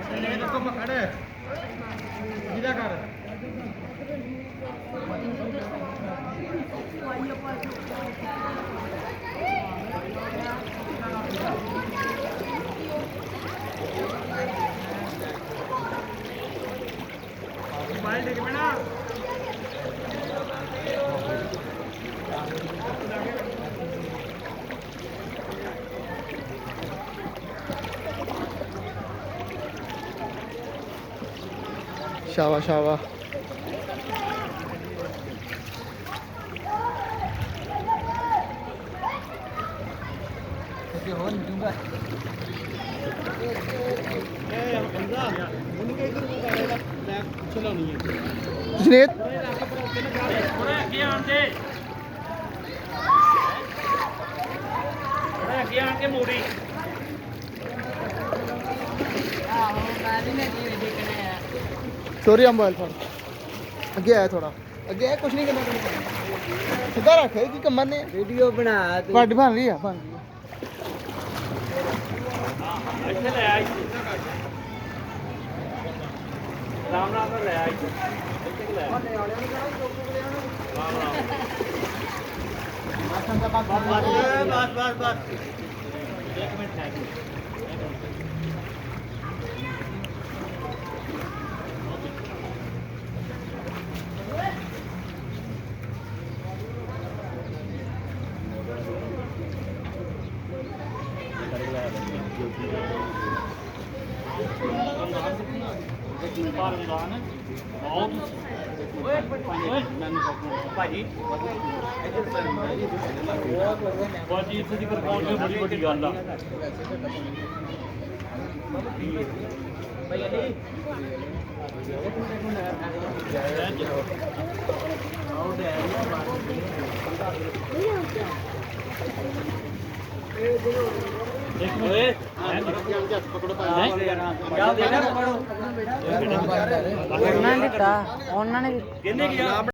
ਇਹ ਦੇਖੋ ਮੱਖੜ ਇਹਦਾ ਕਰ मोबाइल देख में ना शाबाश शाबाश हो नहीं दूंगा जनेत मोड़ी चोरी मोबाइल फोन अगे आया थोड़ा अगे आया कुछ नहीं करना सीधा रखे कि कमर ने वीडियो बना पार्टी बन रही है राम राम ले आई बस बस बस 1 मिनट है ਭਾਜੀ ਭਾਜੀ ਇੱਥੇ ਦੀ ਰਿਪੋਰਟ ਦੀ ਬੜੀ ਵੱਡੀ ਗੱਲ ਆ ਭਈਆ ਜੀ ਉਹਨਾਂ ਨੇ ਦਿੱਤਾ ਉਹਨਾਂ ਨੇ